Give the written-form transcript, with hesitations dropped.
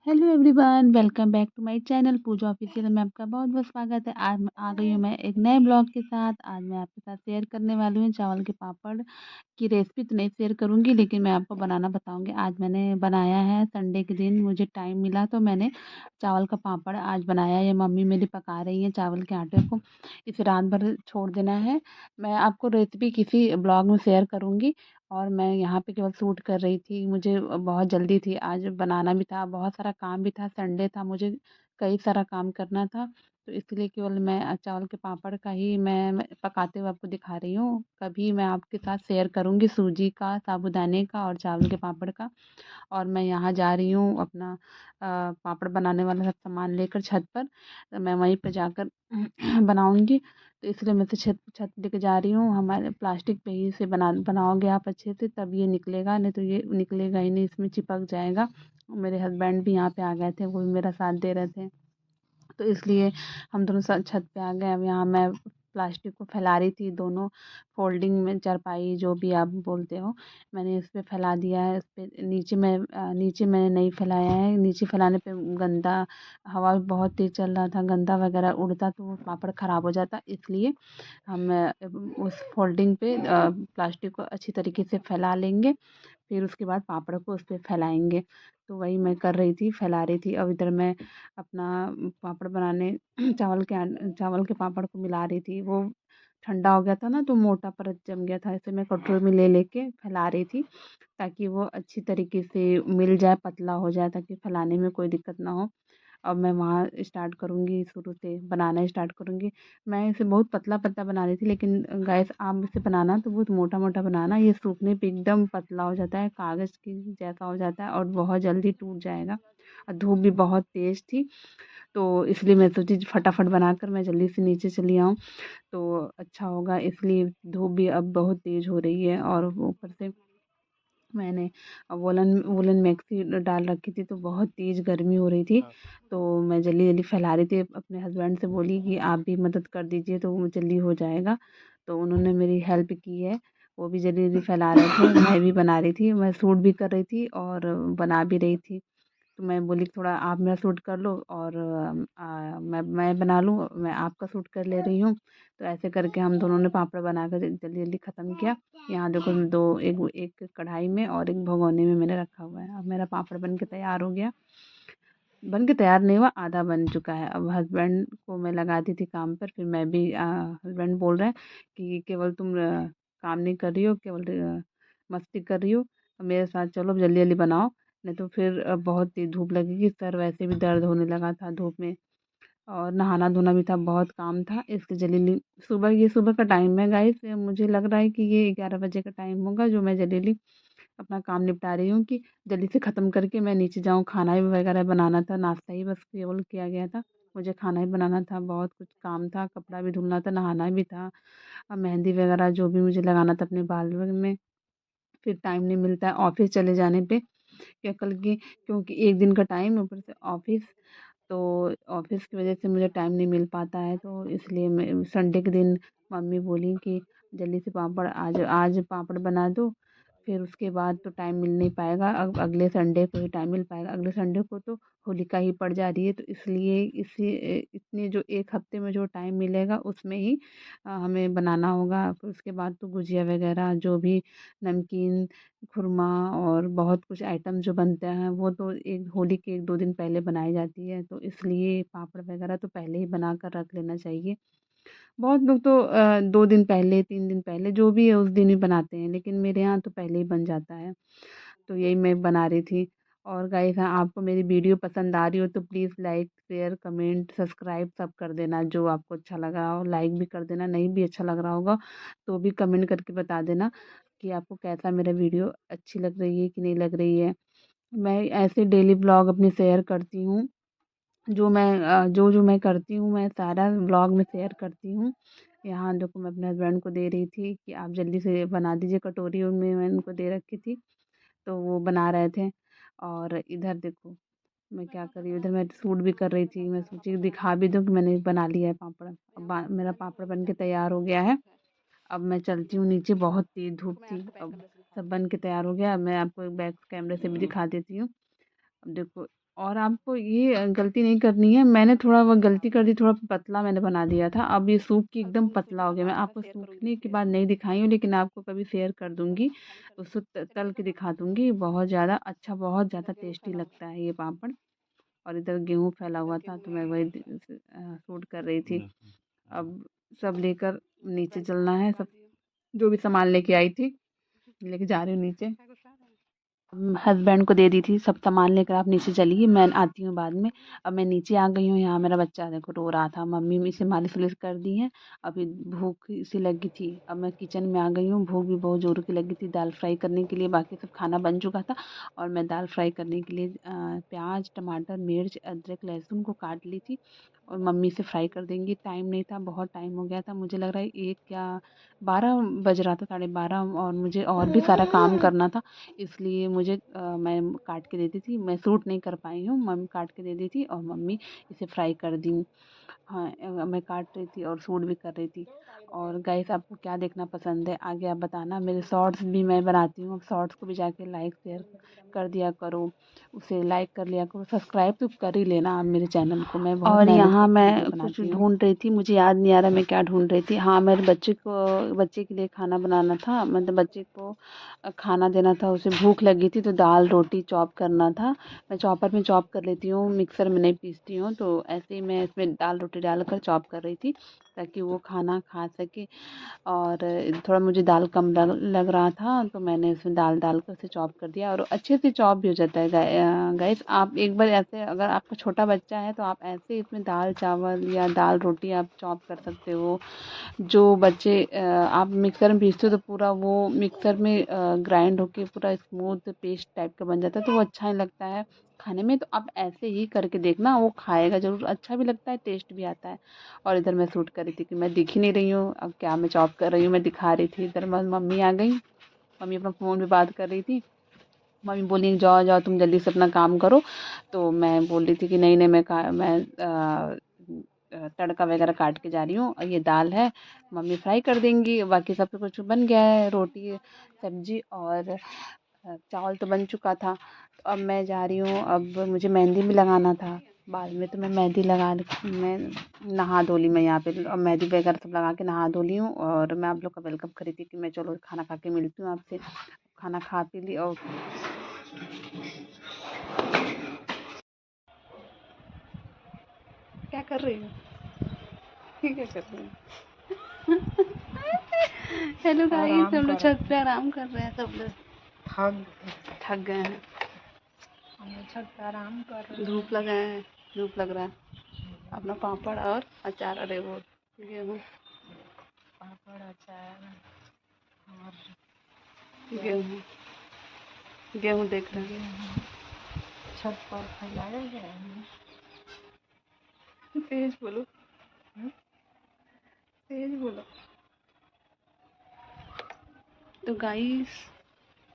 Hello everyone, welcome back to my channel Pooja official में आपका बहुत बहुत स्वागत है। आज आ गई हूँ मैं एक नए ब्लॉग के साथ। आज मैं आपके साथ शेयर करने वाली हूँ चावल के पापड़ की रेसिपी। तो नहीं शेयर करूँगी, लेकिन मैं आपको बनाना बताऊँगी। आज मैंने बनाया है, संडे के दिन मुझे टाइम मिला तो मैंने चावल का पापड़ आज बनाया। ये मम्मी मेरी पका रही है चावल के आटे को, इसे रात भर छोड़ देना है। मैं आपको रेसिपी किसी ब्लॉग में शेयर करूँगी। और मैं यहाँ पे केवल शूट कर रही थी, मुझे बहुत जल्दी थी, आज बनाना भी था, बहुत सारा काम भी था, संडे था, मुझे कई सारा काम करना था। तो इसलिए केवल मैं चावल के पापड़ का ही मैं पकाते हुए आपको दिखा रही हूँ। कभी मैं आपके साथ शेयर करूँगी सूजी का, साबूदाने का और चावल के पापड़ का। और मैं यहाँ जा रही हूँ अपना पापड़ बनाने वाला सब सामान लेकर छत पर। तो मैं वहीं पे जाकर बनाऊँगी। तो इसलिए मैं तो छत छत लेके जा रही हूँ। हमारे प्लास्टिक पे ही इसे बनाओगे आप अच्छे से, तब ये निकलेगा, नहीं तो ये निकलेगा ही नहीं, इसमें चिपक जाएगा। मेरे हस्बैंड भी यहाँ पे आ गए थे, वो भी मेरा साथ दे रहे थे। तो इसलिए हम दोनों साथ छत पे आ गए। अब यहाँ मैं प्लास्टिक को फैला रही थी, दोनों फोल्डिंग में, चारपाई जो भी आप बोलते हो, मैंने इस पे फैला दिया है। इस पे नीचे मैंने नहीं फैलाया है। नीचे फैलाने पे गंदा, हवा भी बहुत तेज चल रहा था, गंदा वगैरह उड़ता तो वो पापड़ ख़राब हो जाता। इसलिए हम उस फोल्डिंग पे प्लास्टिक को अच्छी तरीके से फैला लेंगे, फिर उसके बाद पापड़ को उस पे फैलाएंगे। तो वही मैं कर रही थी, फैला रही थी। अब इधर मैं अपना पापड़ बनाने चावल के पापड़ को मिला रही थी। वो ठंडा हो गया था ना, तो मोटा परत जम गया था, इसे मैं कटोरी में ले लेके फैला रही थी, ताकि वो अच्छी तरीके से मिल जाए, पतला हो जाए, ताकि फैलाने में कोई दिक्कत ना हो। अब मैं वहाँ स्टार्ट करूँगी, शुरू से बनाना स्टार्ट करूँगी। मैं इसे बहुत पतला पतला बना रही थी, लेकिन गैस आप इसे बनाना तो बहुत मोटा मोटा बनाना, ये सूखने पे एकदम पतला हो जाता है, कागज़ की जैसा हो जाता है और बहुत जल्दी टूट जाएगा। और धूप भी बहुत तेज़ थी, तो इसलिए मैं सोची फटाफट बनाकर मैं जल्दी से नीचे चली आऊँ तो अच्छा होगा। इसलिए धूप भी अब बहुत तेज़ हो रही है, और ऊपर से मैंने वूलन वूलन मैक्सी डाल रखी थी, तो बहुत तेज़ गर्मी हो रही थी। तो मैं जल्दी जल्दी फैला रही थी, अपने हस्बैंड से बोली कि आप भी मदद कर दीजिए तो वो जल्दी हो जाएगा। तो उन्होंने मेरी हेल्प की है, वो भी जल्दी जल्दी फैला रहे थे, मैं भी बना रही थी, मैं शूट भी कर रही थी और बना भी रही थी। तो मैं बोली थोड़ा आप मेरा शूट कर लो और मैं बना लूँ, मैं आपका शूट कर ले रही हूँ। तो ऐसे करके हम दोनों ने पापड़ बनाकर जल्दी जल्दी ख़त्म किया। यहाँ देखो, दो, एक एक कढ़ाई में और एक भगोने में मैंने रखा हुआ है। अब मेरा पापड़ बन के तैयार हो गया, बन के तैयार नहीं हुआ, आधा बन चुका है। अब हस्बैंड को मैं लगा दी थी काम पर, फिर मैं भी हस्बैंड बोल रहे हैं कि केवल तुम काम नहीं कर रही हो, केवल मस्ती कर रही हो, मेरे साथ चलो, जल्दी जल्दी बनाओ, नहीं तो फिर बहुत तेज धूप लगेगी। सर वैसे भी दर्द होने लगा था धूप में, और नहाना धोना भी था, बहुत काम था, इसलिए जल्दी जल्दी। सुबह का टाइम है गाइस, मुझे लग रहा है कि ये 11 बजे का टाइम होगा, जो मैं जल्दी जल्दी अपना काम निपटा रही हूँ कि जल्दी से ख़त्म करके मैं नीचे जाऊँ। खाना भी वगैरह बनाना था, नाश्ता ही बस केवल किया गया था, मुझे खाना ही बनाना था, बहुत कुछ काम था, कपड़ा भी धुलना था, नहाना भी था, मेहंदी वगैरह जो भी मुझे लगाना था अपने बाल में। फिर टाइम नहीं मिलता है ऑफिस चले जाने पे, क्या कल की, क्योंकि एक दिन का टाइम ऊपर से ऑफिस, तो ऑफिस की वजह से मुझे टाइम नहीं मिल पाता है। तो इसलिए मैं संडे के दिन मम्मी बोली कि जल्दी से पापड़ आज आज पापड़ बना दो, फिर उसके बाद तो टाइम मिल नहीं पाएगा, अब अगले संडे को ही टाइम मिल पाएगा। अगले संडे को तो होलिका ही पड़ जा रही है, तो इसलिए इतने जो एक हफ्ते में जो टाइम मिलेगा उसमें ही हमें बनाना होगा। फिर उसके बाद तो गुजिया वगैरह जो भी, नमकीन, खुरमा और बहुत कुछ आइटम जो बनते हैं, वो तो एक होली के 1-2 दिन पहले बनाई जाती है, तो इसलिए पापड़ वगैरह तो पहले ही बना कर रख लेना चाहिए। बहुत लोग तो 2 दिन पहले, 3 दिन पहले, जो भी है उस दिन ही बनाते हैं, लेकिन मेरे यहाँ तो पहले ही बन जाता है। तो यही मैं बना रही थी। और गाइस, हाँ, आपको मेरी वीडियो पसंद आ रही हो तो please like, share, comment, subscribe सब कर देना। जो आपको अच्छा लग रहा हो लाइक भी कर देना, नहीं भी अच्छा लग रहा होगा तो भी कमेंट करके बता देना कि आपको कैसा मेरा वीडियो अच्छी लग रही है कि नहीं लग रही है। मैं ऐसे डेली ब्लॉग अपने शेयर करती हूँ, जो जो मैं करती हूँ मैं सारा ब्लॉग में शेयर करती हूँ। यहाँ देखो, मैं अपने हस्बैंड को दे रही थी कि आप जल्दी से बना दीजिए, कटोरी में मैंने उनको दे रखी थी, तो वो बना रहे थे। और इधर देखो मैं क्या कर रही हूँ, इधर मैं शूट भी कर रही थी, मैं सोची दिखा भी दूँ कि मैंने बना लिया है पापड़। अब मेरा पापड़ बन के तैयार हो गया है। अब मैं चलती हूँ नीचे, बहुत तेज धूप थी, अब सब बन के तैयार हो गया। अब मैं आपको एक बैक कैमरे से भी दिखा देती हूँ। अब देखो, और आपको ये गलती नहीं करनी है। मैंने थोड़ा वो गलती कर दी, थोड़ा पतला मैंने बना दिया था। अब ये सूख के एकदम पतला हो गया। मैं आपको सूखने के बाद नहीं दिखाई हूँ, लेकिन आपको कभी शेयर कर दूँगी। उसको तल के दिखा दूँगी। बहुत ज़्यादा अच्छा, बहुत ज़्यादा टेस्टी लगता है ये पापड़। और इधर गेहूँ फैला हुआ था तो मैं वही शूट कर रही थी। अब सब लेकर नीचे चलना है। सब जो भी सामान लेके आई थी लेके जा रही हूँ नीचे। हस्बैंड को दे दी थी, सब सामान लेकर आप नीचे चलिए, मैं आती हूँ बाद में। अब मैं नीचे आ गई हूँ। यहाँ मेरा बच्चा देखो रो रहा था, मम्मी इसे मालिश वालिश कर दी है। अभी भूख सी लगी थी, अब मैं किचन में आ गई हूँ। भूख भी बहुत ज़ोरों की लगी थी दाल फ्राई करने के लिए। बाकी सब खाना बन चुका था और मैं दाल फ्राई करने के लिए प्याज, टमाटर, मिर्च, अदरक, लहसुन को काट ली थी और मम्मी से फ्राई कर देंगी। टाइम नहीं था, बहुत टाइम हो गया था। मुझे लग रहा है 1 या 12 बज रहा था, 12:30, और मुझे और भी सारा काम करना था। इसलिए मुझे मैं काट के देती थी। मैं शूट नहीं कर पाई हूँ, मम्मी काट के दे दी थी और मम्मी इसे फ्राई कर दी। हाँ, मैं काट रही थी और शूट भी कर रही थी। और गाइस, आपको क्या देखना पसंद है आगे आप बताना। मेरे शॉर्ट्स भी मैं बनाती हूँ, शॉर्ट्स को भी जाके लाइक शेयर कर दिया करो, उसे लाइक कर लिया करो, सब्सक्राइब तो कर ही लेना आप मेरे चैनल को। मैं बहुत और मेहनत यहाँ करके वीडियो मैं कुछ बनाती हूँ। ढूंढ रही थी, मुझे याद नहीं आ रहा मैं क्या ढूंढ रही थी। हाँ, मेरे बच्चे के लिए खाना बनाना था, मतलब बच्चे को खाना देना था। उसे भूख लगी थी तो दाल रोटी चॉप करना था। मैं चॉपर में चॉप कर लेती हूँ, मिक्सर में नहीं पीसती हूँ। तो ऐसे ही मैं इसमें दाल रोटी डालकर चॉप कर रही थी ताकि वो खाना खा सके। और थोड़ा मुझे दाल कम लग रहा था तो मैंने उसमें दाल डालकर उसे चॉप कर दिया और अच्छे से चॉप भी हो जाता है। गाइस, आप एक बार ऐसे, अगर आपका छोटा बच्चा है तो आप ऐसे इसमें दाल चावल या दाल रोटी आप चॉप कर सकते हो। जो बच्चे आप मिक्सर में पीसते हो तो पूरा वो मिक्सर में ग्राइंड होके पूरा स्मूथ पेस्ट टाइप का बन जाता है, तो वो अच्छा नहीं लगता है खाने में। तो आप ऐसे ही करके देखना, वो खाएगा ज़रूर, अच्छा भी लगता है, टेस्ट भी आता है। और इधर मैं शूट कर रही थी कि मैं दिख ही नहीं रही हूँ, अब क्या मैं चॉप कर रही हूँ मैं दिखा रही थी। इधर मम्मी आ गई, मम्मी अपना फ़ोन पे बात कर रही थी। मम्मी बोली जाओ जाओ तुम जल्दी से अपना काम करो। तो मैं बोल रही थी कि नहीं नहीं, मैं तड़का वगैरह काट के जा रही हूँ और ये दाल है मम्मी फ्राई कर देंगी। बाकी सब तो कुछ बन गया है, रोटी सब्जी और चावल तो बन चुका था। तो अब मैं जा रही हूँ, अब मुझे मेहंदी भी लगाना था बाल में, तो मैं मेहंदी मैं नहा धो ली। मैं यहाँ पे अब मेहंदी वगैरह सब लगा के नहा धो ली हूँ और मैं आप लोग का वेलकम करी थी कि मैं चलो खाना खा के मिलती हूँ आपसे। खाना खा पी ली और क्या कर रही हूँ, ये क्या कर रही हूँ। हेलो गाइस, हम लोग छत पे आराम कर रहे हैं। सब लोग थक गए हैं, हम लोग छत पे आराम कर रहे हैं। धूप लगा है, धूप लग रहा है। अपना पापड़ और अचार, अरे वो गेहूँ, पापड़ अचार और गेहूँ, गेहूँ देख रहे हैं छत पर फैलाया गया है। तेज बोलो, तेज बोलो। तो गाइस,